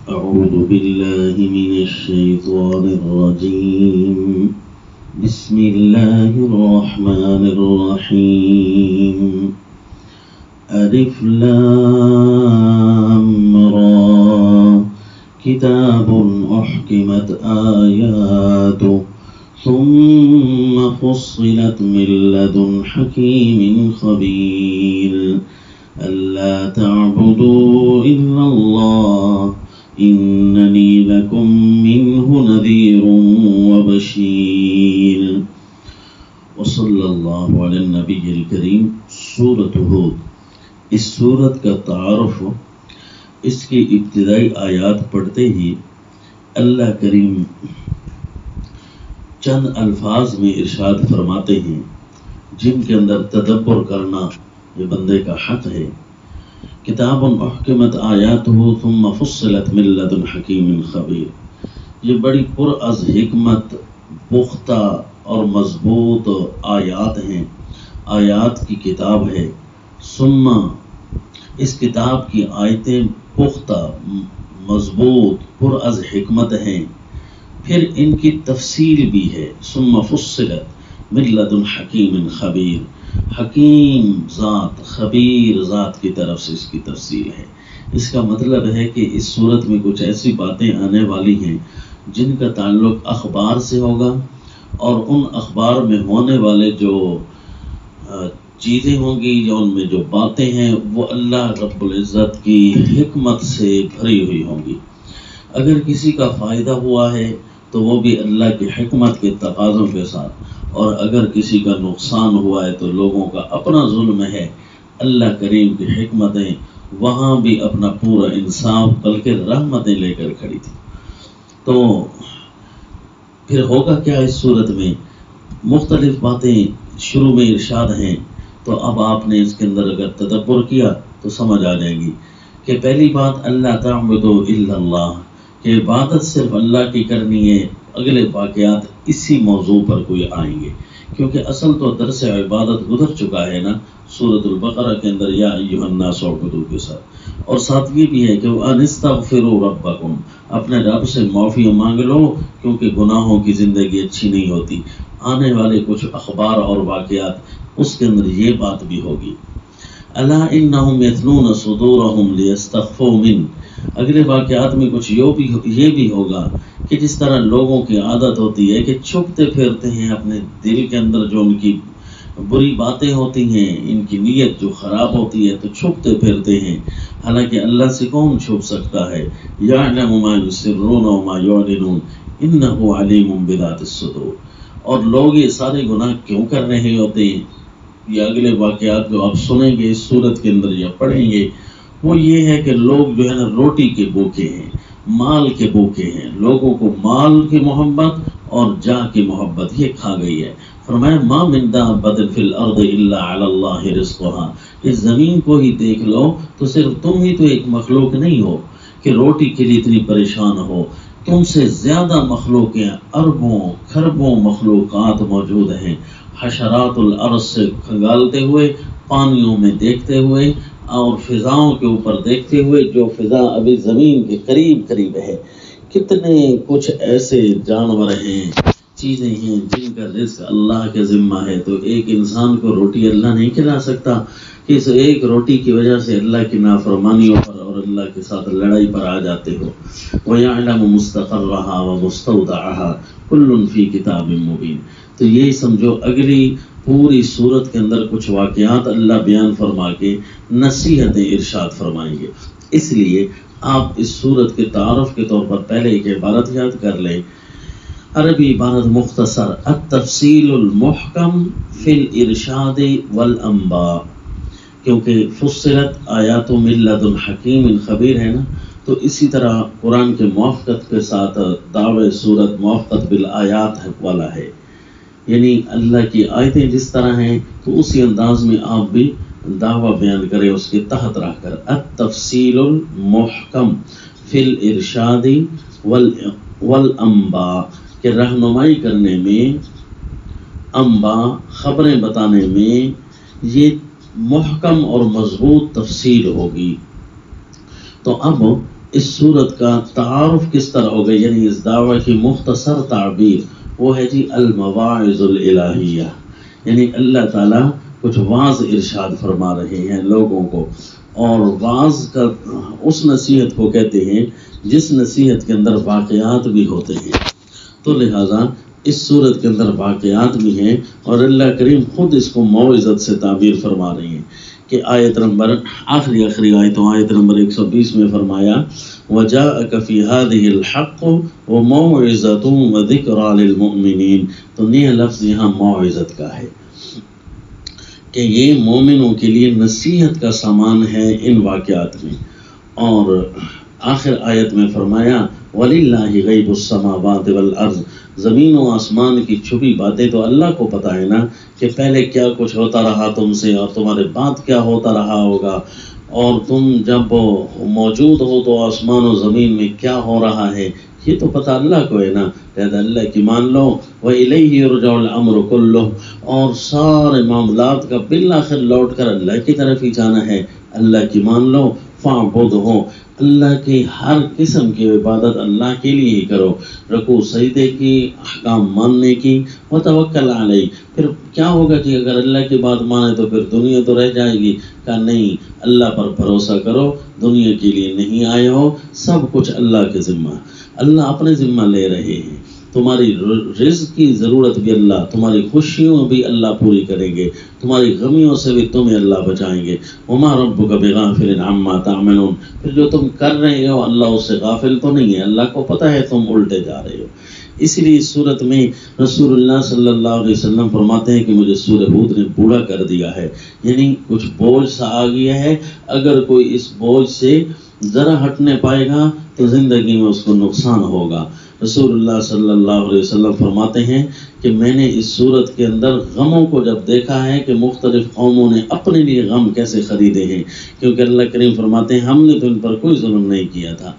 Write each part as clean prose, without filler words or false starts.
أعوذ بالله من الشيطان الرجيم بسم الله الرحمن الرحيم ألف لام را كتاب أحكمت آياته ثم فصلت من لدن حكيم خبير ألا تعبدوا إلا الله إنني لكم منه نذير وبشير وصلی اللہ علی النبی الکریم۔ سورۃ ہود، اس سورت کا تعارف اس کی ابتدائی آیات پڑھتے ہی اللہ کریم چند الفاظ میں ارشاد فرماتے ہیں جن کے اندر تدبر کرنا یہ بندے کا حق ہے۔ کتاب احکمت آیاتہ ثم فصلت من لدن حکیم خبیر، یہ بڑی پر از حکمت، پختہ اور مضبوط آیات ہیں، آیات کی کتاب ہے۔ ثم، اس کتاب کی آیتیں پختہ، مضبوط، پر از حکمت ہیں، پھر ان کی تفصیل بھی ہے۔ ثم فصلت من لدن حکیم خبیر، حکیم ذات، خبیر ذات کی طرف سے اس کی تفصیل ہے۔ اس کا مطلب ہے کہ اس صورت میں کچھ ایسی باتیں آنے والی ہیں جن کا تعلق اخبار سے ہوگا، اور ان اخبار میں ہونے والے جو چیزیں ہوں گی، جو ان میں جو باتیں ہیں، وہ اللہ رب العزت کی حکمت سے بھری ہوئی ہوں گی۔ اگر کسی کا فائدہ ہوا ہے تو وہ بھی اللہ کی حکمت کے تقاضوں کے ساتھ، اور اگر کسی کا نقصان ہوا ہے تو لوگوں کا اپنا ظلم ہے۔ اللہ کریم کی حکمتیں وہاں بھی اپنا پورا انصاف بلکہ رحمتیں لے کر کھڑی تھی۔ تو پھر ہوگا کیا اس صورت میں؟ مختلف باتیں شروع میں ارشاد ہیں، تو اب آپ نے اس کے اندر اگر تدبر کیا تو سمجھ آ جائے گی کہ پہلی بات اللہ تعبدوا الا اللہ، کہ عبادت صرف اللہ کی کرنی ہے۔ اگلے واقعات اسی موضوع پر کوئی آئیں گے، کیونکہ اصل تو درس عبادت گزر چکا ہے نا سورۃ البقرہ کے اندر، یا ایھا الناس اعبدوا کے ساتھ۔ اور ساتھ یہ بھی ہے کہ وَأَنِ اسْتَغْفِرُوا رَبَّكُمْ، اپنے رب سے معافی مانگ لو، کیونکہ گناہوں کی زندگی اچھی نہیں ہوتی۔ آنے والے کچھ اخبار اور واقعات، اس کے اندر یہ بات بھی ہوگی۔ أَلَا إِنَّهُمْ يَثْنُونَ صُدُورَهُمْ لِيَسْتَخْفُوا مِنْهُ، اگلے واقعات میں کچھ یہ بھی ہوگا کہ جس طرح لوگوں کی عادت ہوتی ہے کہ چھپتے پھرتے ہیں اپنے دل کے اندر، جو ان کی بری باتیں ہوتی ہیں، ان کی نیت جو خراب ہوتی ہے تو چھپتے پھرتے ہیں، حالانکہ اللہ سے کون چھپ سکتا ہے؟ یعلم ما یسرون وما یعلنون انہ علیم بذات الصدور۔ اور لوگ یہ سارے گناہ کیوں کر رہے ہوتے ہیں؟ یہ اگلے واقعات جو آپ سنیں گے اس صورت کے اندر یا پڑھیں گے، وہ یہ ہے کہ لوگ جو ہے نا روٹی کے بھوکے ہیں، مال کے بھوکے ہیں۔ لوگوں کو مال کی محبت اور جاہ کی محبت یہ کھا گئی ہے۔ فرمایا ما من دابۃ فی الارض الا علی اللہ رزقها، اس زمین کو ہی دیکھ لو تو صرف تم ہی تو ایک مخلوق نہیں ہو کہ روٹی کے لیے اتنی پریشان ہو، تم سے زیادہ مخلوقیں، اربوں کھربوں مخلوقات موجود ہیں، حشرات الارض سے کھنگالتے ہوئے، پانیوں میں دیکھتے ہوئے، اور فضاؤں کے اوپر دیکھتے ہوئے، جو فضا ابھی زمین کے قریب قریب ہے۔ کتنے کچھ ایسے جانور ہیں، چیزیں ہیں جن کا رزق اللہ کے ذمہ ہے۔ تو ایک انسان کو روٹی اللہ نہیں کھلا سکتا کہ اس ایک روٹی کی وجہ سے اللہ کی نافرمانیوں پر اور اللہ کے ساتھ لڑائی پر آ جاتے ہو۔ وَيَعْلَمُ مُسْتَقَرَّهَا وَمُسْتَوْدَعَهَا كُلٌّ فِي كِتَابٍ مُبِينٍ۔ تو یہی سمجھو اگلی پوری صورت کے اندر کچھ واقعات اللہ بیان فرما کے نصیحتیں ارشاد فرمائیں گے۔ اس لیے آپ اس صورت کے تعارف کے طور پر پہلے ایک عبارت یاد کر لیں، عربی عبارت مختصر، التفصیل المحکم فی الارشاد والانباء، کیونکہ فصلت آیات من لدن حکیم خبیر ہے نا، تو اسی طرح قرآن کے موافقت کے ساتھ دعوی صورت موافقت بالآیات والا ہے، یعنی اللہ کی آیتیں جس طرح ہیں تو اسی انداز میں آپ بھی دعویٰ بیان کریں اس کے تحت رہ کر۔ التفصیل المحکم فی الارشاد والانباء، کہ رہنمائی کرنے میں، انباء خبریں بتانے میں یہ محکم اور مضبوط تفصیل ہوگی۔ تو اب اس صورت کا تعارف کس طرح ہوگا، یعنی اس دعویٰ کی مختصر تعبیر وہ ہے جی المواعظ الالہیہ، یعنی اللہ تعالیٰ کچھ واعظ ارشاد فرما رہے ہیں لوگوں کو، اور واعظ کا اس نصیحت کو کہتے ہیں جس نصیحت کے اندر واقعات بھی ہوتے ہیں، تو لہذا اس صورت کے اندر واقعات بھی ہیں، اور اللہ کریم خود اس کو موعظت سے تعبیر فرما رہے ہیں کہ آیت نمبر آخری آیتوں آیت نمبر 120 میں فرمایا وَجَاءَكَ فِي هَذِهِ الْحَقُّ وَمَوْعِظَةٌ وَذِكْرَى لِلْمُؤْمِنِينَ، تو یہ لفظ یہاں موعظت کا ہے کہ یہ مومنوں کے لیے نصیحت کا سامان ہے ان واقعات میں، اور آخر آیت میں فرمایا وَلِلَّهِ غَيْبُ السَّمَاوَاتِ وَالْأَرْضِ، زمین و آسمان کی چھپی باتیں تو اللہ کو پتہ ہے نا کہ پہلے کیا کچھ ہوتا رہا تم سے اور تمہارے بعد کیا ہوتا رہا ہوگا، اور تم جب موجود ہو تو آسمان و زمین میں کیا ہو رہا ہے یہ تو پتہ اللہ کو ہے نا، لہذا اللہ کی مان لو، وَإِلَيْهِ يُرْجَعُ الْأَمْرُ كُلُّهُ، اور سارے معاملات کا بالآخر لوٹ کر اللہ کی طرف ہی جانا ہے، اللہ کی مان لو، فَاعْبُدْهُ، اللہ کی ہر قسم کی عبادت اللہ کے لیے ہی کرو، رکوع سجدے کی، احکام ماننے کی، وتوکل علیہ، پھر کیا ہوگا کہ اگر اللہ کی بات مانے تو پھر دنیا تو رہ جائے گی، کہا نہیں اللہ پر بھروسہ کرو، دنیا کے لیے نہیں آئے ہو، سب کچھ اللہ کے ذمہ، اللہ اپنے ذمہ لے رہے ہیں، تمہاری رزق کی ضرورت بھی اللہ، تمہاری خوشیوں بھی اللہ پوری کریں گے، تمہاری غمیوں سے بھی تمہیں اللہ بچائیں گے، وما ربک بغافل عما تعملون، پھر جو تم کر رہے ہو اللہ اس سے غافل تو نہیں ہے، اللہ کو پتہ ہے تم الٹے جا رہے ہو۔ اس لیے اس صورت میں رسول اللہ صلی اللہ علیہ وسلم فرماتے ہیں کہ مجھے سورہ ہود نے بوڑھا کر دیا ہے، یعنی کچھ بوجھ سا آ گیا ہے، اگر کوئی اس بوجھ سے ذرا ہٹنے پائے گا تو زندگی میں اس کو نقصان ہوگا۔ رسول اللہ صلی اللہ علیہ وسلم فرماتے ہیں کہ میں نے اس صورت کے اندر غموں کو جب دیکھا ہے کہ مختلف قوموں نے اپنے لیے غم کیسے خریدے ہیں، کیونکہ اللہ کریم فرماتے ہیں ہم نے تو ان پر کوئی ظلم نہیں کیا تھا،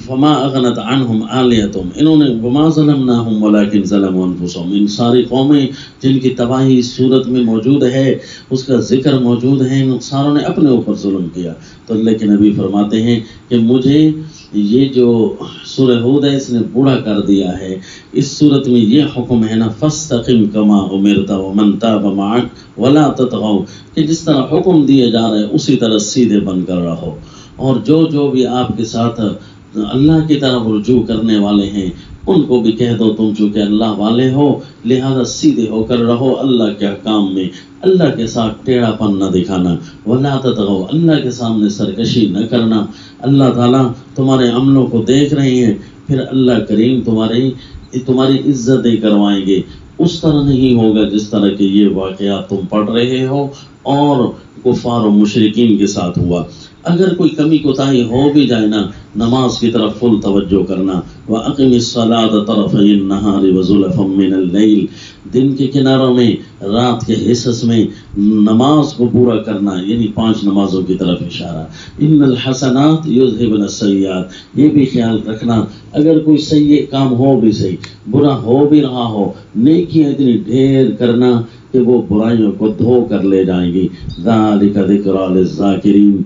فما اغنت عنہم آلیہتہم، انہوں نے وما ظلمناہم ولکن ظلموا انفسہم، ان ساری قومیں جن کی تباہی اس صورت میں موجود ہے، اس کا ذکر موجود ہے، ان ساروں نے اپنے اوپر ظلم کیا۔ تو اللہ کے نبی فرماتے ہیں کہ مجھے یہ جو سورہ ہود ہے اس نے بوڑھا کر دیا ہے، اس صورت میں یہ حکم ہے نا فاستقم کما امرت ومن تاب معک ولا تطغوا، کہ جس طرح حکم دیے جا رہے ہیں اسی طرح سیدھے بن کر رہو، اور جو بھی آپ کے ساتھ اللہ کی طرف رجوع کرنے والے ہیں ان کو بھی کہہ دو تم چونکہ اللہ والے ہو لہذا سیدھے ہو کر رہو اللہ کے احکام میں، اللہ کے ساتھ ٹیڑھا پن نہ دکھانا، ولا تطغوا، اللہ کے سامنے سرکشی نہ کرنا، اللہ تعالیٰ تمہارے عملوں کو دیکھ رہے ہیں، پھر اللہ کریم تمہاری عزتیں کروائیں گے، اس طرح نہیں ہوگا جس طرح کہ یہ واقعات تم پڑھ رہے ہو اور کفار و مشرکین کے ساتھ ہوا۔ اگر کوئی کمی کوتاہی ہو بھی جائے نا، نماز کی طرف فل توجہ کرنا، وَأَقِمِ الصَّلَاةَ طَرَفَيِ النَّهَارِ وَزُلَفًا مِّنَ اللَّيْلِ، دن کے کناروں میں رات کے حصص میں نماز کو پورا کرنا، یعنی 5 نمازوں کی طرف اشارہ، ان الحسنات یذہبن السیئات، یہ بھی خیال رکھنا اگر کوئی سیئ کام ہو بھی صحیح، برا ہو بھی رہا ہو، نیکیاں اتنی ڈھیر کرنا کہ وہ برائیوں کو دھو کر لے جائیں گی، ذالک ذکریٰ للذاکرین،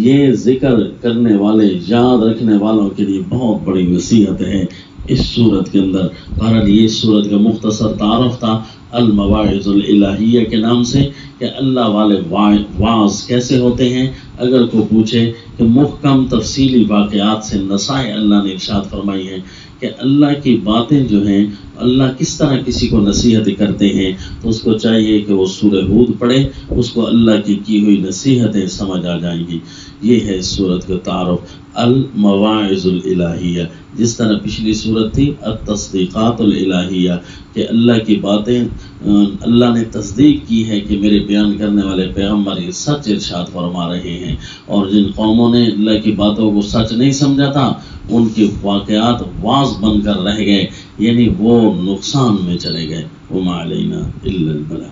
یہ ذکر کرنے والے یاد رکھنے والوں کے لیے بہت بڑی نصیحت ہے اس صورت کے اندر۔ بہرحال یہ صورت کا مختصر تعارف تھا المواعظ الالہیہ کے نام سے، کہ اللہ والے واعظ کیسے ہوتے ہیں۔ اگر کوئی پوچھے کہ محکم تفصیلی واقعات سے نصائح اللہ نے ارشاد فرمائی ہیں کہ اللہ کی باتیں جو ہیں اللہ کس طرح کسی کو نصیحت کرتے ہیں، تو اس کو چاہیے کہ وہ سورہ ہود پڑھے، اس کو اللہ کی ہوئی نصیحتیں سمجھ آ جائیں گی۔ یہ ہے اس صورت کا تعارف المواعظ الالہیہ، جس طرح پچھلی صورت تھی التصدیقات الالہیہ، کہ اللہ کی باتیں اللہ نے تصدیق کی ہے کہ میرے بیان کرنے والے پیغمبر یہ سچ ارشاد فرما رہے ہیں، اور جن قوموں نے اللہ کی باتوں کو سچ نہیں سمجھا تھا ان کے واقعات واعظ بن کر رہ گئے، یعنی وہ نقصان میں چلے گئے۔ وما علینا الا البلاغ۔